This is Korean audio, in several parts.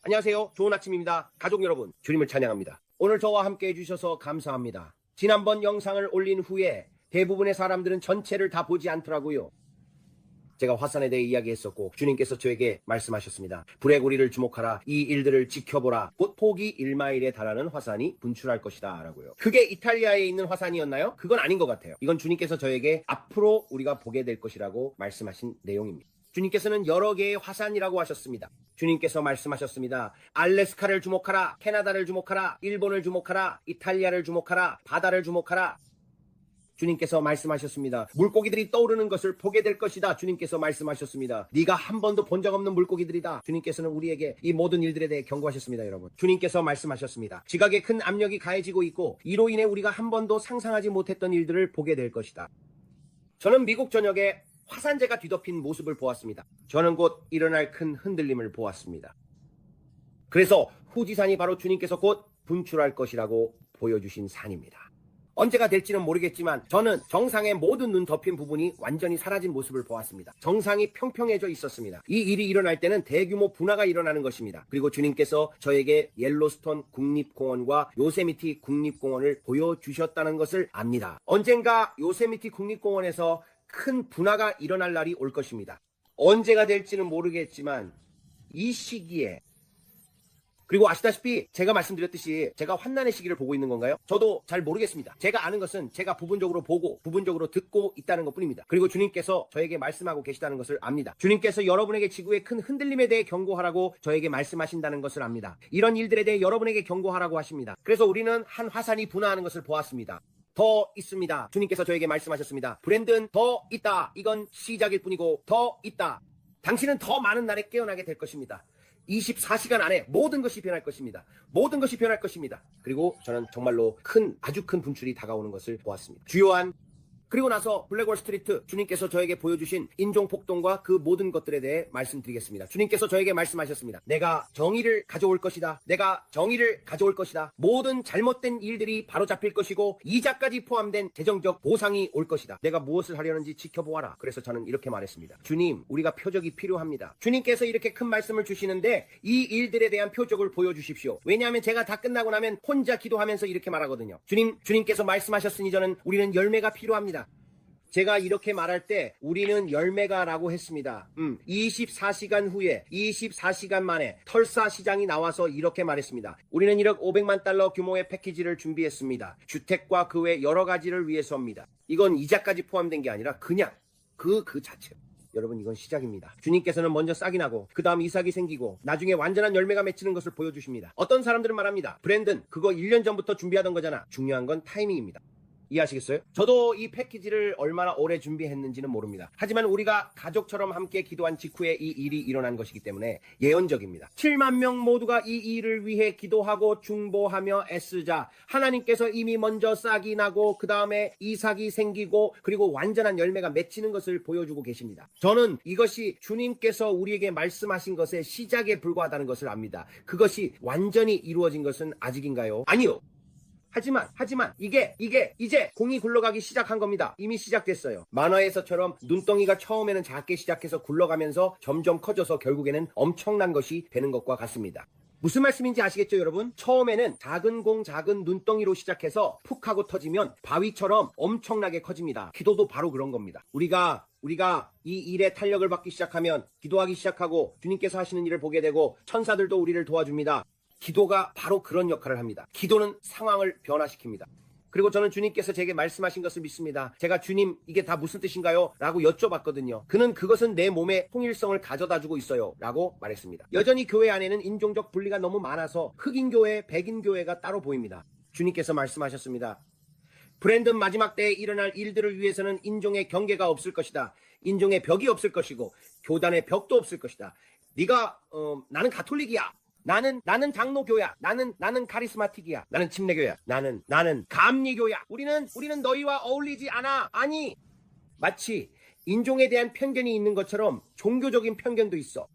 안녕하세요. 좋은 아침입니다. 가족 여러분, 주님을 찬양합니다. 오늘 저와 함께 해주셔서 감사합니다. 지난번 영상을 올린 후에 대부분의 사람들은 전체를 다 보지 않더라고요. 제가 화산에 대해 이야기했었고 주님께서 저에게 말씀하셨습니다. 불의 고리를 주목하라. 이 일들을 지켜보라. 곧 폭이 1마일에 달하는 화산이 분출할 것이다 라고요. 그게 이탈리아에 있는 화산이었나요? 그건 아닌 것 같아요. 이건 주님께서 저에게 앞으로 우리가 보게 될 것이라고 말씀하신 내용입니다. 주님께서는 여러 개의 화산이라고 하셨습니다. 주님께서 말씀하셨습니다. 알래스카를 주목하라. 캐나다를 주목하라. 일본을 주목하라. 이탈리아를 주목하라. 바다를 주목하라. 주님께서 말씀하셨습니다. 물고기들이 떠오르는 것을 보게 될 것이다. 주님께서 말씀하셨습니다. 네가 한 번도 본 적 없는 물고기들이다. 주님께서는 우리에게 이 모든 일들에 대해 경고하셨습니다. 여러분, 주님께서 말씀하셨습니다. 지각에 큰 압력이 가해지고 있고 이로 인해 우리가 한 번도 상상하지 못했던 일들을 보게 될 것이다. 저는 미국 전역에 화산재가 뒤덮인 모습을 보았습니다. 저는 곧 일어날 큰 흔들림을 보았습니다. 그래서 후지산이 바로 주님께서 곧 분출할 것이라고 보여주신 산입니다. 언제가 될지는 모르겠지만 저는 정상의 모든 눈 덮인 부분이 완전히 사라진 모습을 보았습니다. 정상이 평평해져 있었습니다. 이 일이 일어날 때는 대규모 분화가 일어나는 것입니다. 그리고 주님께서 저에게 옐로스톤 국립공원과 요세미티 국립공원을 보여주셨다는 것을 압니다. 언젠가 요세미티 국립공원에서 큰 분화가 일어날 날이 올 것입니다. 언제가 될지는 모르겠지만 이 시기에, 그리고 아시다시피 제가 말씀드렸듯이 제가 환난의 시기를 보고 있는 건가요? 저도 잘 모르겠습니다. 제가 아는 것은 제가 부분적으로 보고 부분적으로 듣고 있다는 것뿐입니다. 그리고 주님께서 저에게 말씀하고 계시다는 것을 압니다. 주님께서 여러분에게 지구의 큰 흔들림에 대해 경고하라고 저에게 말씀하신다는 것을 압니다. 이런 일들에 대해 여러분에게 경고하라고 하십니다. 그래서 우리는 한 화산이 분화하는 것을 보았습니다. 더 있습니다. 주님께서 저에게 말씀하셨습니다. 브랜든, 더 있다. 이건 시작일 뿐이고 더 있다. 당신은 더 많은 날에 깨어나게 될 것입니다. 24시간 안에 모든 것이 변할 것입니다. 모든 것이 변할 것입니다. 그리고 저는 정말로 아주 큰 분출이 다가오는 것을 보았습니다. 주요한, 그리고 나서 블랙월 스트리트, 주님께서 저에게 보여주신 인종폭동과 그 모든 것들에 대해 말씀드리겠습니다. 주님께서 저에게 말씀하셨습니다. 내가 정의를 가져올 것이다. 내가 정의를 가져올 것이다. 모든 잘못된 일들이 바로잡힐 것이고 이자까지 포함된 재정적 보상이 올 것이다. 내가 무엇을 하려는지 지켜보아라. 그래서 저는 이렇게 말했습니다. 주님, 우리가 표적이 필요합니다. 주님께서 이렇게 큰 말씀을 주시는데 이 일들에 대한 표적을 보여주십시오. 왜냐하면 제가 다 끝나고 나면 혼자 기도하면서 이렇게 말하거든요. 주님께서 말씀하셨으니 우리는 열매가 필요합니다. 제가 이렇게 말할 때 우리는 열매가라고 했습니다. 24시간 후에 24시간 만에 털사 시장이 나와서 이렇게 말했습니다. 우리는 1억 500만 달러 규모의 패키지를 준비했습니다. 주택과 그 외 여러 가지를 위해서입니다. 이건 이자까지 포함된 게 아니라 그냥 그 자체로. 여러분, 이건 시작입니다. 주님께서는 먼저 싹이 나고 그 다음 이삭이 생기고 나중에 완전한 열매가 맺히는 것을 보여주십니다. 어떤 사람들은 말합니다. 브랜든, 그거 1년 전부터 준비하던 거잖아. 중요한 건 타이밍입니다. 이해하시겠어요? 저도 이 패키지를 얼마나 오래 준비했는지는 모릅니다. 하지만 우리가 가족처럼 함께 기도한 직후에 이 일이 일어난 것이기 때문에 예언적입니다. 7만 명 모두가 이 일을 위해 기도하고 중보하며 애쓰자. 하나님께서 이미 먼저 싹이 나고 그 다음에 이삭이 생기고 그리고 완전한 열매가 맺히는 것을 보여주고 계십니다. 저는 이것이 주님께서 우리에게 말씀하신 것의 시작에 불과하다는 것을 압니다. 그것이 완전히 이루어진 것은 아직인가요? 아니요. 하지만 이게 이제 공이 굴러가기 시작한 겁니다. 이미 시작됐어요. 만화에서처럼 눈덩이가 처음에는 작게 시작해서 굴러가면서 점점 커져서 결국에는 엄청난 것이 되는 것과 같습니다. 무슨 말씀인지 아시겠죠, 여러분? 처음에는 작은 공, 작은 눈덩이로 시작해서 푹 하고 터지면 바위처럼 엄청나게 커집니다. 기도도 바로 그런 겁니다. 우리가 이 일에 탄력을 받기 시작하면 기도하기 시작하고 주님께서 하시는 일을 보게 되고 천사들도 우리를 도와줍니다. 기도가 바로 그런 역할을 합니다. 기도는 상황을 변화시킵니다. 그리고 저는 주님께서 제게 말씀하신 것을 믿습니다. 제가 주님, 이게 다 무슨 뜻인가요? 라고 여쭤봤거든요. 그는 그것은 내 몸의 통일성을 가져다주고 있어요. 라고 말했습니다. 여전히 교회 안에는 인종적 분리가 너무 많아서 흑인교회, 백인교회가 따로 보입니다. 주님께서 말씀하셨습니다. 브랜든, 마지막 때에 일어날 일들을 위해서는 인종의 경계가 없을 것이다. 인종의 벽이 없을 것이고 교단의 벽도 없을 것이다. 나는 가톨릭이야. 나는 장로교야. 나는 카리스마틱이야. 나는 침례교야. 나는 감리교야. 우리는 너희와 어울리지 않아. 아니, 마치 인종에 대한 편견이 있는 것처럼 종교적인 편견도 있어.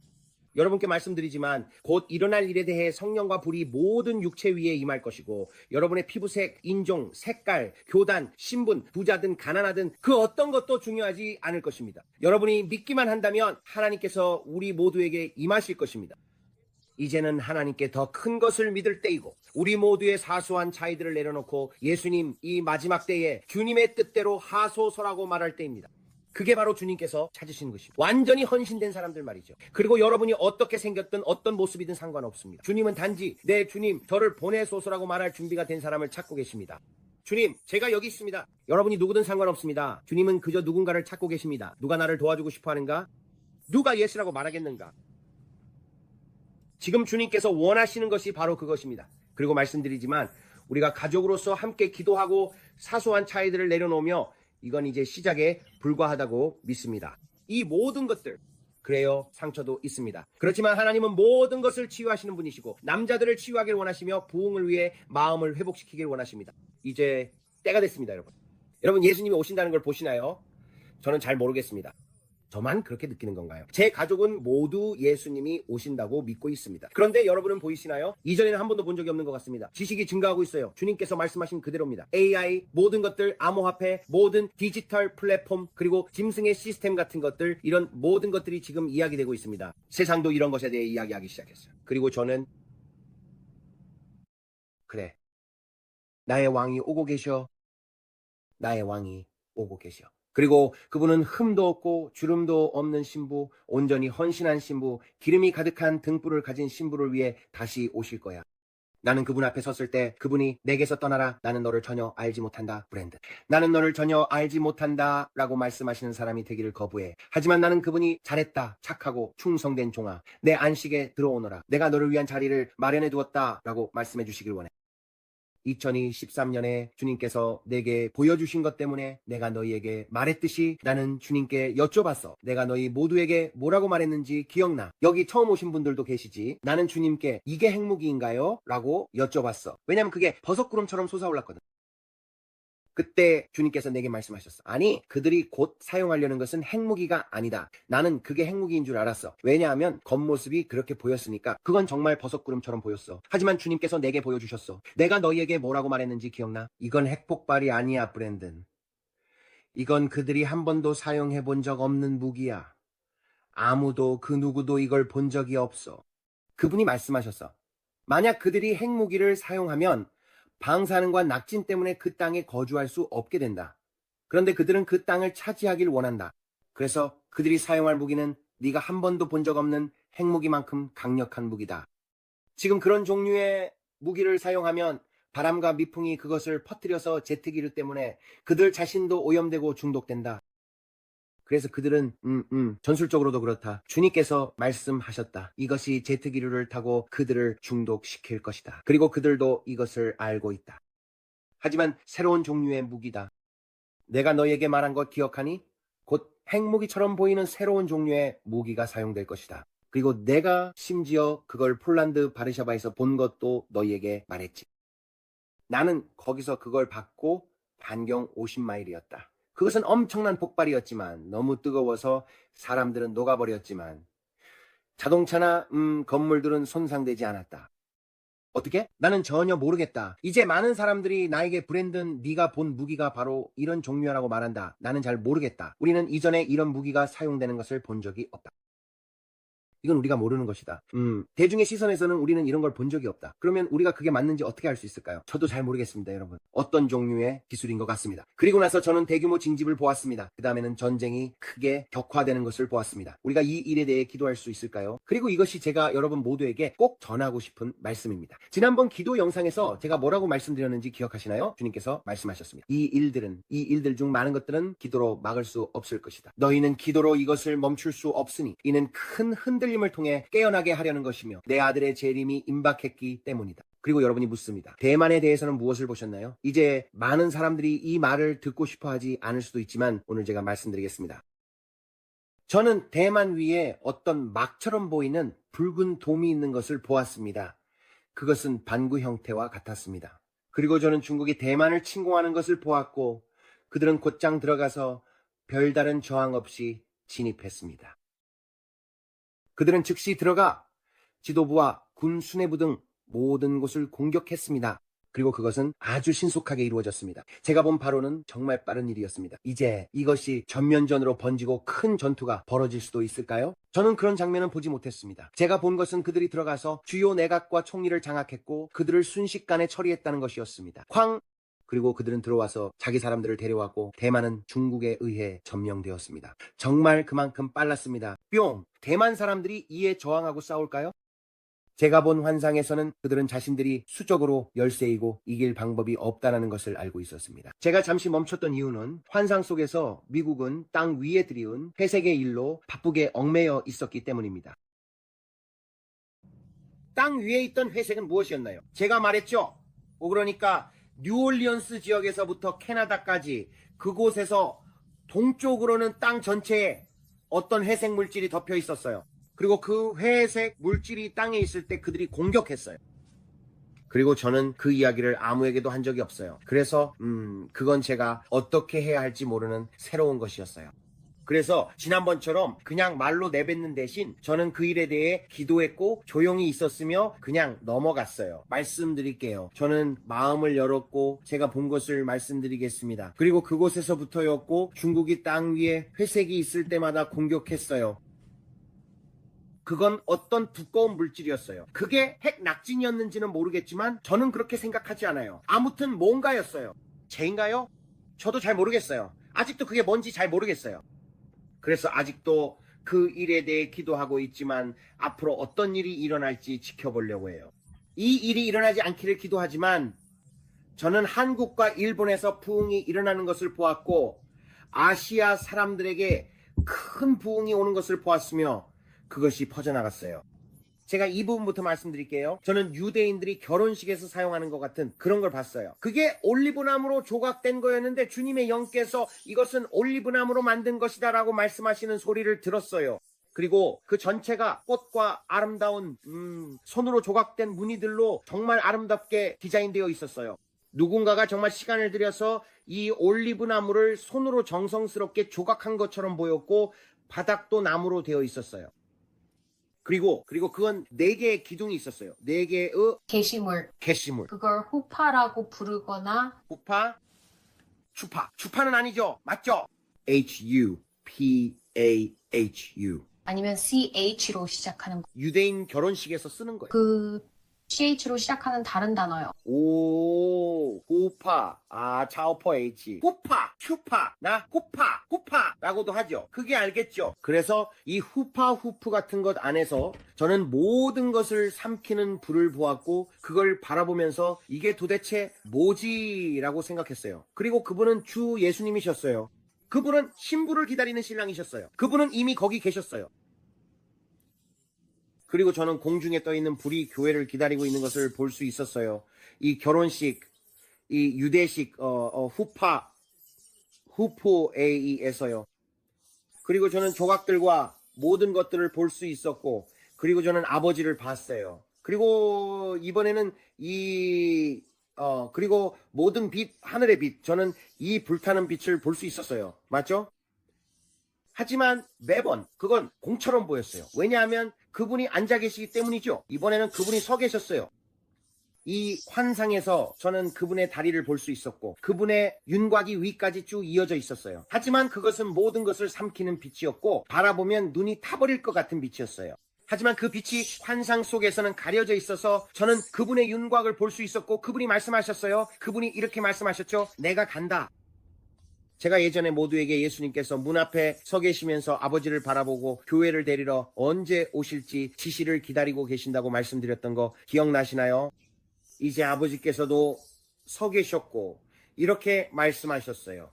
여러분께 말씀드리지만 곧 일어날 일에 대해 성령과 불이 모든 육체 위에 임할 것이고 여러분의 피부색, 인종, 색깔, 교단, 신분, 부자든 가난하든 그 어떤 것도 중요하지 않을 것입니다. 여러분이 믿기만 한다면 하나님께서 우리 모두에게 임하실 것입니다. 이제는 하나님께 더 큰 것을 믿을 때이고 우리 모두의 사소한 차이들을 내려놓고 예수님 이 마지막 때에 주님의 뜻대로 하소서라고 말할 때입니다. 그게 바로 주님께서 찾으시는 것입니다. 완전히 헌신된 사람들 말이죠. 그리고 여러분이 어떻게 생겼든 어떤 모습이든 상관없습니다. 주님은 단지 내 주님 저를 보내소서라고 말할 준비가 된 사람을 찾고 계십니다. 주님, 제가 여기 있습니다. 여러분이 누구든 상관없습니다. 주님은 그저 누군가를 찾고 계십니다. 누가 나를 도와주고 싶어 하는가? 누가 예수라고 말하겠는가? 지금 주님께서 원하시는 것이 바로 그것입니다. 그리고 말씀드리지만 우리가 가족으로서 함께 기도하고 사소한 차이들을 내려놓으며 이건 이제 시작에 불과하다고 믿습니다. 이 모든 것들, 그래요, 상처도 있습니다. 그렇지만 하나님은 모든 것을 치유하시는 분이시고 남자들을 치유하길 원하시며 부흥을 위해 마음을 회복시키길 원하십니다. 이제 때가 됐습니다, 여러분. 여러분, 예수님이 오신다는 걸 보시나요? 저는 잘 모르겠습니다. 저만 그렇게 느끼는 건가요? 제 가족은 모두 예수님이 오신다고 믿고 있습니다. 그런데 여러분은 보이시나요? 이전에는 한 번도 본 적이 없는 것 같습니다. 지식이 증가하고 있어요. 주님께서 말씀하신 그대로입니다. AI, 모든 것들, 암호화폐, 모든 디지털 플랫폼, 그리고 짐승의 시스템 같은 것들, 이런 모든 것들이 지금 이야기되고 있습니다. 세상도 이런 것에 대해 이야기하기 시작했어요. 그리고 저는 그래, 나의 왕이 오고 계셔. 나의 왕이 오고 계셔. 그리고 그분은 흠도 없고 주름도 없는 신부, 온전히 헌신한 신부, 기름이 가득한 등불을 가진 신부를 위해 다시 오실 거야. 나는 그분 앞에 섰을 때 그분이 내게서 떠나라. 나는 너를 전혀 알지 못한다. 브랜든. 나는 너를 전혀 알지 못한다. 라고 말씀하시는 사람이 되기를 거부해. 하지만 나는 그분이 잘했다. 착하고 충성된 종아. 내 안식에 들어오너라. 내가 너를 위한 자리를 마련해 두었다. 라고 말씀해 주시길 원해. 2013년에 주님께서 내게 보여주신 것 때문에 내가 너희에게 말했듯이 나는 주님께 여쭤봤어. 내가 너희 모두에게 뭐라고 말했는지 기억나. 여기 처음 오신 분들도 계시지. 나는 주님께 이게 핵무기인가요? 라고 여쭤봤어. 왜냐면 그게 버섯구름처럼 솟아올랐거든. 그때 주님께서 내게 말씀하셨어. 아니, 그들이 곧 사용하려는 것은 핵무기가 아니다. 나는 그게 핵무기인 줄 알았어. 왜냐하면 겉모습이 그렇게 보였으니까. 그건 정말 버섯구름처럼 보였어. 하지만 주님께서 내게 보여주셨어. 내가 너희에게 뭐라고 말했는지 기억나? 이건 핵폭발이 아니야, 브랜든. 이건 그들이 한 번도 사용해 본 적 없는 무기야. 아무도 그 누구도 이걸 본 적이 없어. 그분이 말씀하셨어. 만약 그들이 핵무기를 사용하면 방사능과 낙진 때문에 그 땅에 거주할 수 없게 된다. 그런데 그들은 그 땅을 차지하길 원한다. 그래서 그들이 사용할 무기는 네가 한 번도 본 적 없는 핵무기만큼 강력한 무기다. 지금 그런 종류의 무기를 사용하면 바람과 미풍이 그것을 퍼뜨려서 제트기류 때문에 그들 자신도 오염되고 중독된다. 그래서 그들은 전술적으로도 그렇다. 주님께서 말씀하셨다. 이것이 제트기류를 타고 그들을 중독시킬 것이다. 그리고 그들도 이것을 알고 있다. 하지만 새로운 종류의 무기다. 내가 너에게 말한 것 기억하니? 곧 핵무기처럼 보이는 새로운 종류의 무기가 사용될 것이다. 그리고 내가 심지어 그걸 폴란드 바르샤바에서 본 것도 너희에게 말했지. 나는 거기서 그걸 받고 반경 50마일이었다. 그것은 엄청난 폭발이었지만 너무 뜨거워서 사람들은 녹아버렸지만 자동차나 건물들은 손상되지 않았다. 어떻게? 나는 전혀 모르겠다. 이제 많은 사람들이 나에게 브랜든 네가 본 무기가 바로 이런 종류라고 말한다. 나는 잘 모르겠다. 우리는 이전에 이런 무기가 사용되는 것을 본 적이 없다. 이건 우리가 모르는 것이다. 대중의 시선에서는 우리는 이런 걸 본 적이 없다. 그러면 우리가 그게 맞는지 어떻게 알 수 있을까요? 저도 잘 모르겠습니다, 여러분. 어떤 종류의 기술인 것 같습니다. 그리고 나서 저는 대규모 징집을 보았습니다. 그 다음에는 전쟁이 크게 격화되는 것을 보았습니다. 우리가 이 일에 대해 기도할 수 있을까요? 그리고 이것이 제가 여러분 모두에게 꼭 전하고 싶은 말씀입니다. 지난번 기도 영상에서 제가 뭐라고 말씀드렸는지 기억하시나요? 주님께서 말씀하셨습니다. 이 일들 중 많은 것들은 기도로 막을 수 없을 것이다. 너희는 기도로 이것을 멈출 수 없으니 이는 큰 흔들림을 통해 깨어나게 하려는 것이며 내 아들의 재림이 임박했기 때문이다. 그리고 여러분이 묻습니다. 대만에 대해서는 무엇을 보셨나요? 이제 많은 사람들이 이 말을 듣고 싶어 하지 않을 수도 있지만 오늘 제가 말씀드리겠습니다. 저는 대만 위에 어떤 막처럼 보이는 붉은 돔이 있는 것을 보았습니다. 그것은 반구 형태와 같았습니다. 그리고 저는 중국이 대만을 침공하는 것을 보았고 그들은 곧장 들어가서 별다른 저항 없이 진입했습니다. 그들은 즉시 들어가 지도부와 군 수뇌부 등 모든 곳을 공격했습니다. 그리고 그것은 아주 신속하게 이루어졌습니다. 제가 본 바로는 정말 빠른 일이었습니다. 이제 이것이 전면전으로 번지고 큰 전투가 벌어질 수도 있을까요? 저는 그런 장면은 보지 못했습니다. 제가 본 것은 그들이 들어가서 주요 내각과 총리를 장악했고 그들을 순식간에 처리했다는 것이었습니다. 그리고 그들은 들어와서 자기 사람들을 데려왔고 대만은 중국에 의해 점령되었습니다. 정말 그만큼 빨랐습니다. 뿅! 대만 사람들이 이에 저항하고 싸울까요? 제가 본 환상에서는 그들은 자신들이 수적으로 열세이고 이길 방법이 없다는 것을 알고 있었습니다. 제가 잠시 멈췄던 이유는 환상 속에서 미국은 땅 위에 들이운 회색의 일로 바쁘게 얽매여 있었기 때문입니다. 땅 위에 있던 회색은 무엇이었나요? 제가 말했죠. 그러니까 뉴올리언스 지역에서부터 캐나다까지 그곳에서 동쪽으로는 땅 전체에 어떤 회색 물질이 덮여 있었어요. 그리고 그 회색 물질이 땅에 있을 때 그들이 공격했어요. 그리고 저는 그 이야기를 아무에게도 한 적이 없어요. 그래서 그건 제가 어떻게 해야 할지 모르는 새로운 것이었어요. 그래서 지난번처럼 그냥 말로 내뱉는 대신 저는 그 일에 대해 기도했고 조용히 있었으며 그냥 넘어갔어요. 말씀드릴게요. 저는 마음을 열었고 제가 본 것을 말씀드리겠습니다. 그리고 그곳에서부터였고 중국이 땅 위에 회색이 있을 때마다 공격했어요. 그건 어떤 두꺼운 물질이었어요. 그게 핵 낙진이었는지는 모르겠지만 저는 그렇게 생각하지 않아요. 아무튼 뭔가였어요. 죄인가요? 저도 잘 모르겠어요. 아직도 그게 뭔지 잘 모르겠어요. 그래서 아직도 그 일에 대해 기도하고 있지만 앞으로 어떤 일이 일어날지 지켜보려고 해요. 이 일이 일어나지 않기를 기도하지만 저는 한국과 일본에서 부흥이 일어나는 것을 보았고 아시아 사람들에게 큰 부흥이 오는 것을 보았으며 그것이 퍼져나갔어요. 제가 이 부분부터 말씀드릴게요. 저는 유대인들이 결혼식에서 사용하는 것 같은 그런 걸 봤어요. 그게 올리브나무로 조각된 거였는데 주님의 영께서 이것은 올리브나무로 만든 것이다 라고 말씀하시는 소리를 들었어요. 그리고 그 전체가 꽃과 아름다운 손으로 조각된 무늬들로 정말 아름답게 디자인되어 있었어요. 누군가가 정말 시간을 들여서 이 올리브나무를 손으로 정성스럽게 조각한 것처럼 보였고 바닥도 나무로 되어 있었어요. 그리고 그건 4개의 기둥이 있었어요. 4개의 게시물. 그걸 후파라고 부르거나 후파, 추파는 아니죠. 맞죠? H-U-P-A-H-U. 아니면 CH로 시작하는 유대인 결혼식에서 쓰는 거예요. 그 CH로 시작하는 다른 단어요. 오, 후파, 차오퍼 H. 후파, 후파라고도 하죠. 그게 알겠죠? 그래서 이 후프 같은 것 안에서 저는 모든 것을 삼키는 불을 보았고 그걸 바라보면서 이게 도대체 뭐지라고 생각했어요. 그리고 그분은 주 예수님이셨어요. 그분은 신부를 기다리는 신랑이셨어요. 그분은 이미 거기 계셨어요. 그리고 저는 공중에 떠있는 불이 교회를 기다리고 있는 것을 볼 수 있었어요. 이 결혼식, 이 유대식 후포에이에서요. 그리고 저는 조각들과 모든 것들을 볼 수 있었고 그리고 저는 아버지를 봤어요. 그리고 이번에는 그리고 모든 빛, 하늘의 빛, 저는 이 불타는 빛을 볼 수 있었어요. 맞죠? 하지만 매번 그건 공처럼 보였어요. 왜냐하면 그분이 앉아 계시기 때문이죠. 이번에는 그분이 서 계셨어요. 이 환상에서 저는 그분의 다리를 볼 수 있었고 그분의 윤곽이 위까지 쭉 이어져 있었어요. 하지만 그것은 모든 것을 삼키는 빛이었고 바라보면 눈이 타버릴 것 같은 빛이었어요. 하지만 그 빛이 환상 속에서는 가려져 있어서 저는 그분의 윤곽을 볼 수 있었고 그분이 말씀하셨어요. 그분이 이렇게 말씀하셨죠. 내가 간다. 제가 예전에 모두에게 예수님께서 문 앞에 서 계시면서 아버지를 바라보고 교회를 데리러 언제 오실지 지시를 기다리고 계신다고 말씀드렸던 거 기억나시나요? 이제 아버지께서도 서 계셨고 이렇게 말씀하셨어요.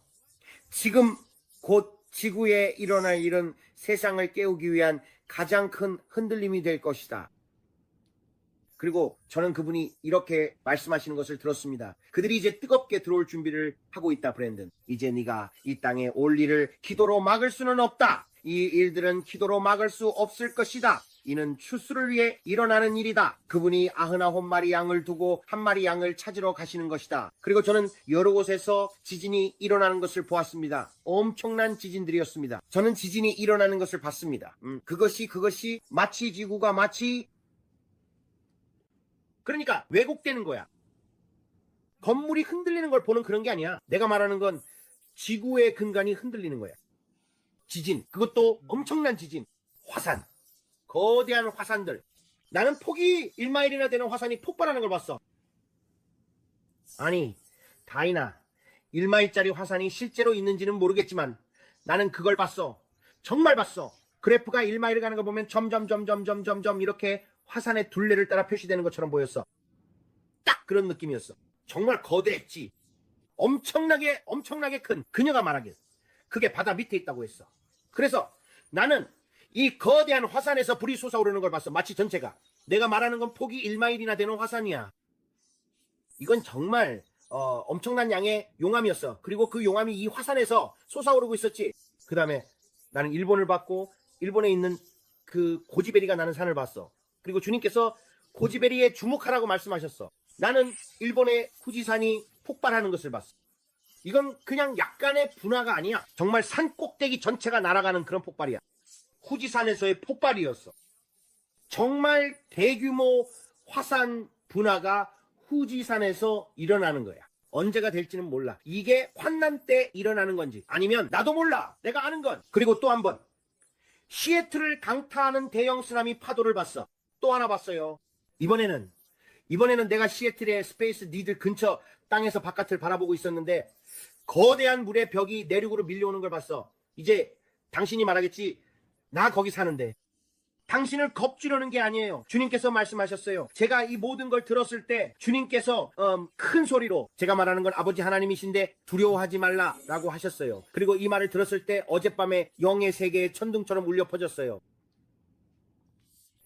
지금 곧 지구에 일어날 일은 세상을 깨우기 위한 가장 큰 흔들림이 될 것이다. 그리고 저는 그분이 이렇게 말씀하시는 것을 들었습니다. 그들이 이제 뜨겁게 들어올 준비를 하고 있다, 브랜든. 이제 네가 이 땅에 올 일을 기도로 막을 수는 없다. 이 일들은 기도로 막을 수 없을 것이다. 이는 추수를 위해 일어나는 일이다. 그분이 99마리 양을 두고 1마리 양을 찾으러 가시는 것이다. 그리고 저는 여러 곳에서 지진이 일어나는 것을 보았습니다. 엄청난 지진들이었습니다. 저는 지진이 일어나는 것을 봤습니다. 그것이 마치 지구가 그러니까 왜곡되는 거야. 건물이 흔들리는 걸 보는 그런 게 아니야. 내가 말하는 건 지구의 근간이 흔들리는 거야. 지진, 그것도 엄청난 지진, 화산, 거대한 화산들. 나는 폭이 1마일이나 되는 화산이 폭발하는 걸 봤어. 아니, 다이나, 1마일짜리 화산이 실제로 있는지는 모르겠지만 나는 그걸 봤어. 정말 봤어. 그래프가 1마일을 가는 거 보면 점점 이렇게 화산의 둘레를 따라 표시되는 것처럼 보였어. 딱 그런 느낌이었어. 정말 거대했지. 엄청나게 큰, 그녀가 말하길 그게 바다 밑에 있다고 했어. 그래서 나는 이 거대한 화산에서 불이 솟아오르는 걸 봤어. 마치 전체가. 내가 말하는 건 폭이 1마일이나 되는 화산이야. 이건 정말 엄청난 양의 용암이었어. 그리고 그 용암이 이 화산에서 솟아오르고 있었지. 그 다음에 나는 일본을 봤고 일본에 있는 그 고지베리가 나는 산을 봤어. 그리고 주님께서 고지베리에 주목하라고 말씀하셨어. 나는 일본의 후지산이 폭발하는 것을 봤어. 이건 그냥 약간의 분화가 아니야. 정말 산 꼭대기 전체가 날아가는 그런 폭발이야. 후지산에서의 폭발이었어. 정말 대규모 화산 분화가 후지산에서 일어나는 거야. 언제가 될지는 몰라. 이게 환난 때 일어나는 건지 아니면 나도 몰라. 내가 아는 건. 그리고 또 한 번 시애틀을 강타하는 대형 쓰나미 파도를 봤어. 또 하나 봤어요. 이번에는 내가 시애틀의 스페이스 니들 근처 땅에서 바깥을 바라보고 있었는데 거대한 물의 벽이 내륙으로 밀려오는 걸 봤어. 이제 당신이 말하겠지. 나 거기 사는데. 당신을 겁주려는 게 아니에요. 주님께서 말씀하셨어요. 제가 이 모든 걸 들었을 때 주님께서 큰 소리로, 제가 말하는 건 아버지 하나님이신데 두려워하지 말라라고 하셨어요. 그리고 이 말을 들었을 때 어젯밤에 영의 세계에 천둥처럼 울려 퍼졌어요.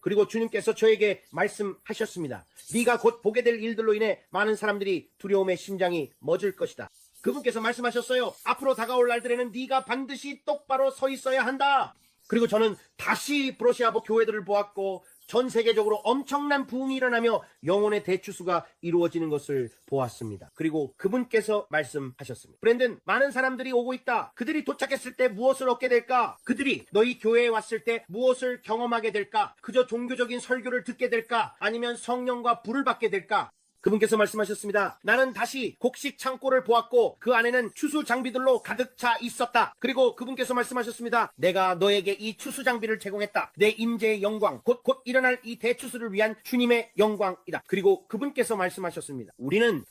그리고 주님께서 저에게 말씀하셨습니다. 네가 곧 보게 될 일들로 인해 많은 사람들이 두려움에 심장이 멎을 것이다. 그분께서 말씀하셨어요. 앞으로 다가올 날들에는 네가 반드시 똑바로 서 있어야 한다. 그리고 저는 다시 브로시아보 교회들을 보았고 전 세계적으로 엄청난 부흥이 일어나며 영혼의 대추수가 이루어지는 것을 보았습니다. 그리고 그분께서 말씀하셨습니다. 브랜든, 많은 사람들이 오고 있다. 그들이 도착했을 때 무엇을 얻게 될까? 그들이 너희 교회에 왔을 때 무엇을 경험하게 될까? 그저 종교적인 설교를 듣게 될까? 아니면 성령과 불을 받게 될까? 그분께서 말씀하셨습니다. 나는 다시 곡식 창고를 보았고 그 안에는 추수 장비들로 가득 차 있었다. 그리고 그분께서 말씀하셨습니다. 내가 너에게 이 추수 장비를 제공했다. 내 임재의 영광, 곧 일어날 이 대추수를 위한 주님의 영광이다. 그리고 그분께서 말씀하셨습니다. 우리는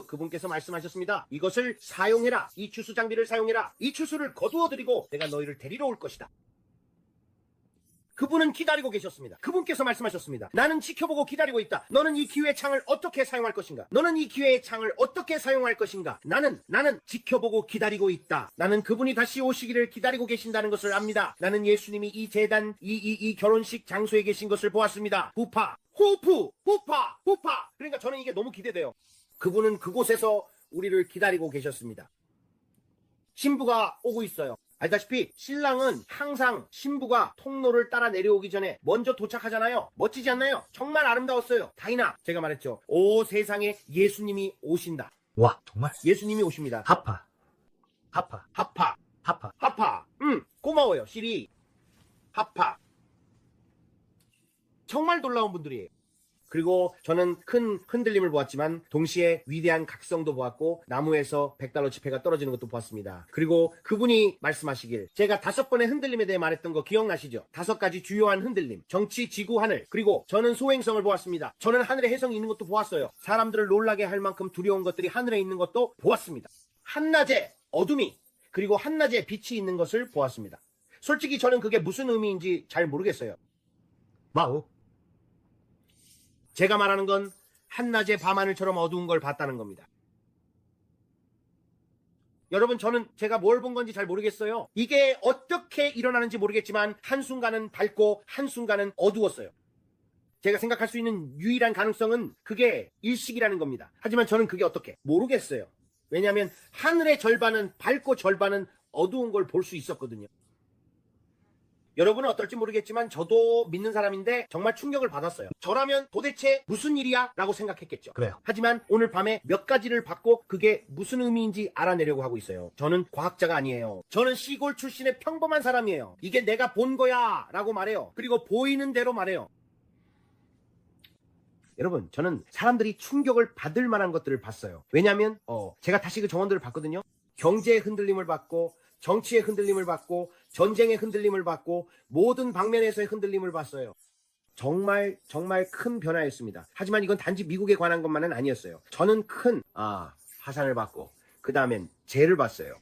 그분께서 말씀하셨습니다. 이것을 사용해라. 이 추수 장비를 사용해라. 이 추수를 거두어드리고 내가 너희를 데리러 올 것이다. 그분은 기다리고 계셨습니다. 그분께서 말씀하셨습니다. 나는 지켜보고 기다리고 있다. 너는 이 기회의 창을 어떻게 사용할 것인가? 너는 이 기회의 창을 어떻게 사용할 것인가? 나는 지켜보고 기다리고 있다. 나는 그분이 다시 오시기를 기다리고 계신다는 것을 압니다. 나는 예수님이 이 제단, 이 결혼식 장소에 계신 것을 보았습니다. 후파. 그러니까 저는 이게 너무 기대돼요. 그분은 그곳에서 우리를 기다리고 계셨습니다. 신부가 오고 있어요. 알다시피 신랑은 항상 신부가 통로를 따라 내려오기 전에 먼저 도착하잖아요. 멋지지 않나요? 정말 아름다웠어요. 다이나, 제가 말했죠. 오 세상에 예수님이 오신다. 와, 정말? 예수님이 오십니다. 하파. 고마워요 시리. 하파. 정말 놀라운 분들이에요. 그리고 저는 큰 흔들림을 보았지만 동시에 위대한 각성도 보았고 나무에서 $100 지폐가 떨어지는 것도 보았습니다. 그리고 그분이 말씀하시길, 제가 5번의 흔들림에 대해 말했던 거 기억나시죠? 5가지 주요한 흔들림, 정치, 지구, 하늘. 그리고 저는 소행성을 보았습니다. 저는 하늘에 혜성이 있는 것도 보았어요. 사람들을 놀라게 할 만큼 두려운 것들이 하늘에 있는 것도 보았습니다. 한낮에 어둠이, 그리고 한낮에 빛이 있는 것을 보았습니다. 솔직히 저는 그게 무슨 의미인지 잘 모르겠어요. 와우. 제가 말하는 건 한낮에 밤하늘처럼 어두운 걸 봤다는 겁니다. 여러분, 저는 제가 뭘 본 건지 잘 모르겠어요. 이게 어떻게 일어나는지 모르겠지만 한순간은 밝고 한순간은 어두웠어요. 제가 생각할 수 있는 유일한 가능성은 그게 일식이라는 겁니다. 하지만 저는 그게 어떻게 모르겠어요. 왜냐하면 하늘의 절반은 밝고 절반은 어두운 걸 볼 수 있었거든요. 여러분은 어떨지 모르겠지만 저도 믿는 사람인데 정말 충격을 받았어요. 저라면 도대체 무슨 일이야? 라고 생각했겠죠. 그래요. 하지만 오늘 밤에 몇 가지를 받고 그게 무슨 의미인지 알아내려고 하고 있어요. 저는 과학자가 아니에요. 저는 시골 출신의 평범한 사람이에요. 이게 내가 본 거야 라고 말해요. 그리고 보이는 대로 말해요. 여러분, 저는 사람들이 충격을 받을 만한 것들을 봤어요. 왜냐하면 제가 다시 그 정원들을 봤거든요. 경제의 흔들림을 받고, 정치의 흔들림을 받고, 전쟁의 흔들림을 받고, 모든 방면에서의 흔들림을 봤어요. 정말 큰 변화였습니다. 하지만 이건 단지 미국에 관한 것만은 아니었어요. 저는 큰 화산을 봤고, 그 다음엔 재를 봤어요.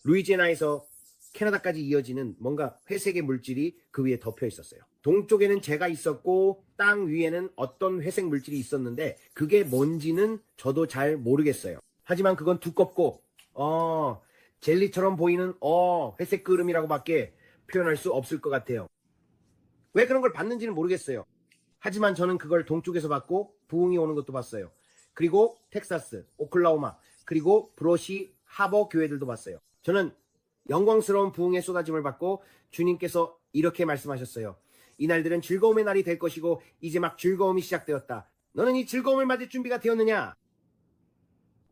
루이지애나에서 캐나다까지 이어지는 뭔가 회색의 물질이 그 위에 덮여 있었어요. 동쪽에는 재가 있었고 땅 위에는 어떤 회색 물질이 있었는데 그게 뭔지는 저도 잘 모르겠어요. 하지만 그건 두껍고 젤리처럼 보이는 회색 그름이라고밖에 표현할 수 없을 것 같아요. 왜 그런 걸 봤는지는 모르겠어요. 하지만 저는 그걸 동쪽에서 봤고 부흥이 오는 것도 봤어요. 그리고 텍사스, 오클라호마, 그리고 브러시 하버 교회들도 봤어요. 저는 영광스러운 부흥의 쏟아짐을 받고 주님께서 이렇게 말씀하셨어요. 이 날들은 즐거움의 날이 될 것이고 이제 막 즐거움이 시작되었다. 너는 이 즐거움을 맞을 준비가 되었느냐?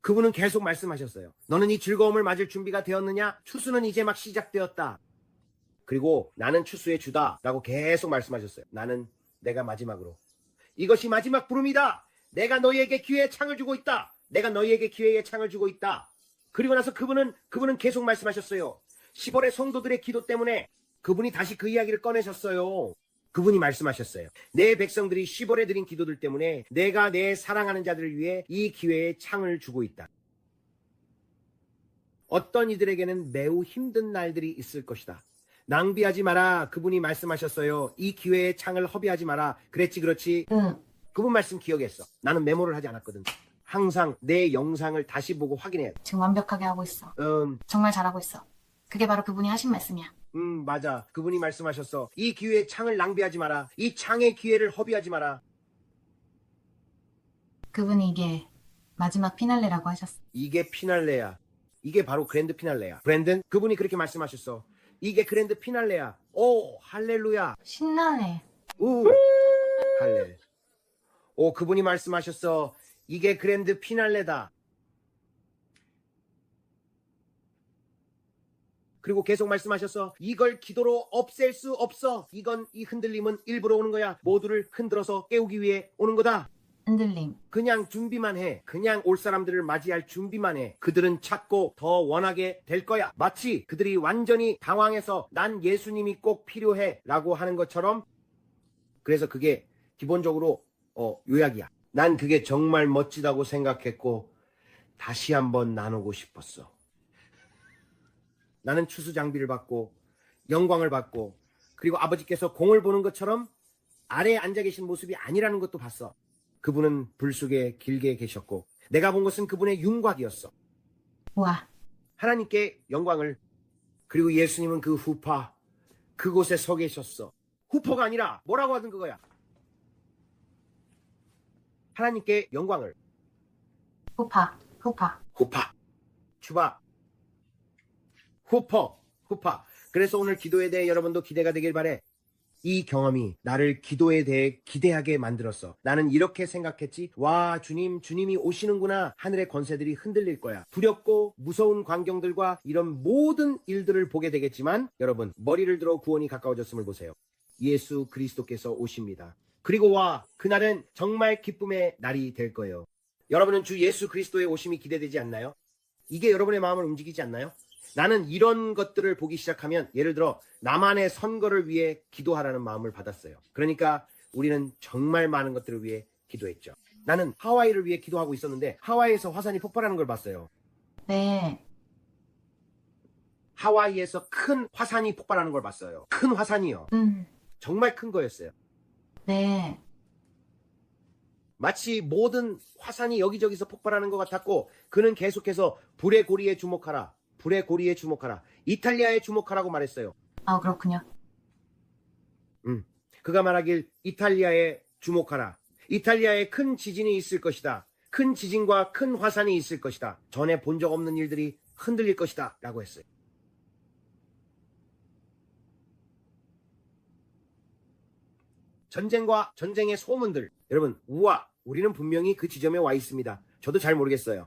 그분은 계속 말씀하셨어요. 너는 이 즐거움을 맞을 준비가 되었느냐? 추수는 이제 막 시작되었다. 그리고 나는 추수의 주다 라고 계속 말씀하셨어요. 나는 내가 마지막으로. 이것이 마지막 부름이다. 내가 너희에게 기회의 창을 주고 있다. 내가 너희에게 기회의 창을 주고 있다. 그리고 나서 그분은 계속 말씀하셨어요. 10월의 성도들의 기도 때문에 그분이 다시 그 이야기를 꺼내셨어요. 그분이 말씀하셨어요. 내 백성들이 10월에 드린 기도들 때문에 내가 내 사랑하는 자들을 위해 이 기회의 창을 주고 있다. 어떤 이들에게는 매우 힘든 날들이 있을 것이다. 낭비하지 마라. 그분이 말씀하셨어요. 이 기회의 창을 허비하지 마라. 그랬지 그렇지? 응. 그분 말씀 기억했어. 나는 메모를 하지 않았거든. 항상 내 영상을 다시 보고 확인해야 돼. 지금 완벽하게 하고 있어. 정말 잘하고 있어. 그게 바로 그분이 하신 말씀이야. 맞아. 그분이 말씀하셨어. 이 기회의 창을 낭비하지 마라. 이 창의 기회를 허비하지 마라. 그분이 이게 마지막 피날레라고 하셨어. 이게 피날레야. 이게 바로 그랜드 피날레야. 브랜든, 그분이 그렇게 말씀하셨어. 이게 그랜드 피날레야. 오, 할렐루야. 신나네. 우, 할렐. 오, 그분이 말씀하셨어. 이게 그랜드 피날레다. 그리고 계속 말씀하셨어. 이걸 기도로 없앨 수 없어. 이 흔들림은 일부러 오는 거야. 모두를 흔들어서 깨우기 위해 오는 거다. 흔들림. 그냥 준비만 해. 그냥 올 사람들을 맞이할 준비만 해. 그들은 찾고 더 원하게 될 거야. 마치 그들이 완전히 당황해서 난 예수님이 꼭 필요해 라고 하는 것처럼. 그래서 그게 기본적으로 요약이야. 난 그게 정말 멋지다고 생각했고 다시 한번 나누고 싶었어. 나는 추수 장비를 받고 영광을 받고 그리고 아버지께서 공을 보는 것처럼 아래에 앉아 계신 모습이 아니라는 것도 봤어. 그분은 불 속에 길게 계셨고 내가 본 것은 그분의 윤곽이었어. 우와. 하나님께 영광을. 그리고 예수님은 그 후파 그곳에 서 계셨어. 후퍼가 아니라 뭐라고 하든 그거야. 하나님께 영광을. 후파. 후파, 추바, 후파. 그래서 오늘 기도에 대해 여러분도 기대가 되길 바래. 이 경험이 나를 기도에 대해 기대하게 만들었어. 나는 이렇게 생각했지. 와, 주님이 오시는구나. 하늘의 권세들이 흔들릴 거야. 두렵고 무서운 광경들과 이런 모든 일들을 보게 되겠지만 여러분, 머리를 들어 구원이 가까워졌음을 보세요. 예수 그리스도께서 오십니다. 그리고 그날은 정말 기쁨의 날이 될 거예요. 여러분은 주 예수 그리스도의 오심이 기대되지 않나요? 이게 여러분의 마음을 움직이지 않나요? 나는 이런 것들을 보기 시작하면 예를 들어 나만의 선거를 위해 기도하라는 마음을 받았어요. 그러니까 우리는 정말 많은 것들을 위해 기도했죠. 나는 하와이를 위해 기도하고 있었는데 하와이에서 화산이 폭발하는 걸 봤어요. 네. 하와이에서 큰 화산이 폭발하는 걸 봤어요. 큰 화산이요. 정말 큰 거였어요. 네. 마치 모든 화산이 여기저기서 폭발하는 것 같았고 그는 계속해서 불의 고리에 주목하라. 불의 고리에 주목하라. 이탈리아에 주목하라고 말했어요. 아, 그렇군요. 그가 말하길 이탈리아에 주목하라. 이탈리아에 큰 지진이 있을 것이다. 큰 지진과 큰 화산이 있을 것이다. 전에 본 적 없는 일들이 흔들릴 것이다. 라고 했어요. 전쟁과 전쟁의 소문들. 여러분, 우리는 분명히 그 지점에 와 있습니다. 저도 잘 모르겠어요.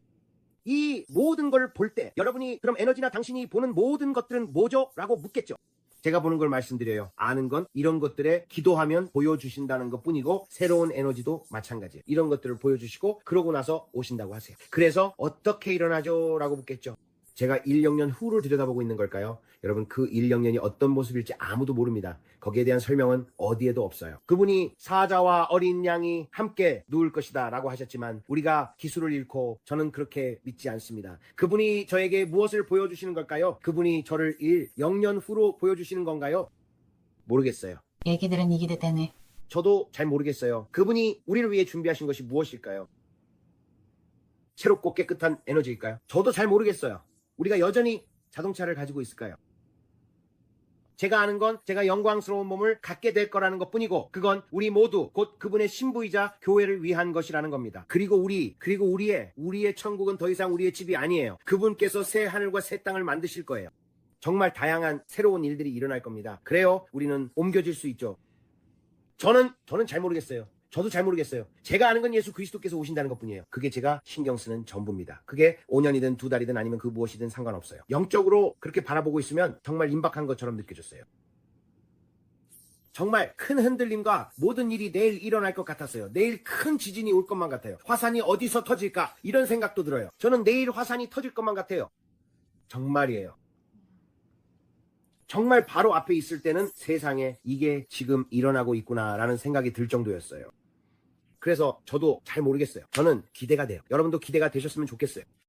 이 모든 걸 볼 때 여러분이 그럼 에너지나 당신이 보는 모든 것들은 뭐죠? 라고 묻겠죠. 제가 보는 걸 말씀드려요. 아는 건 이런 것들에 기도하면 보여주신다는 것 뿐이고 새로운 에너지도 마찬가지예요. 이런 것들을 보여주시고 그러고 나서 오신다고 하세요. 그래서 어떻게 일어나죠? 라고 묻겠죠. 제가 1영년 후를 들여다보고 있는 걸까요? 여러분 그 1영년이 어떤 모습일지 아무도 모릅니다. 거기에 대한 설명은 어디에도 없어요. 그분이 사자와 어린 양이 함께 누울 것이다 라고 하셨지만 우리가 기술을 잃고 저는 그렇게 믿지 않습니다. 그분이 저에게 무엇을 보여주시는 걸까요? 그분이 저를 1영년 후로 보여주시는 건가요? 모르겠어요. 얘기들은 이기대 되네. 저도 잘 모르겠어요. 그분이 우리를 위해 준비하신 것이 무엇일까요? 새롭고 깨끗한 에너지일까요? 저도 잘 모르겠어요. 우리가 여전히 자동차를 가지고 있을까요? 제가 아는 건 제가 영광스러운 몸을 갖게 될 거라는 것 뿐이고 그건 우리 모두 곧 그분의 신부이자 교회를 위한 것이라는 겁니다. 그리고 우리의 천국은 더 이상 우리의 집이 아니에요. 그분께서 새 하늘과 새 땅을 만드실 거예요. 정말 다양한 새로운 일들이 일어날 겁니다. 그래요, 우리는 옮겨질 수 있죠. 저는 잘 모르겠어요. 저도 잘 모르겠어요. 제가 아는 건 예수 그리스도께서 오신다는 것뿐이에요. 그게 제가 신경 쓰는 전부입니다. 그게 5년이든 2달이든 아니면 그 무엇이든 상관없어요. 영적으로 그렇게 바라보고 있으면 정말 임박한 것처럼 느껴졌어요. 정말 큰 흔들림과 모든 일이 내일 일어날 것 같았어요. 내일 큰 지진이 올 것만 같아요. 화산이 어디서 터질까? 이런 생각도 들어요. 저는 내일 화산이 터질 것만 같아요. 정말이에요. 정말 바로 앞에 있을 때는 세상에 이게 지금 일어나고 있구나라는 생각이 들 정도였어요. 그래서 저도 잘 모르겠어요. 저는 기대가 돼요. 여러분도 기대가 되셨으면 좋겠어요.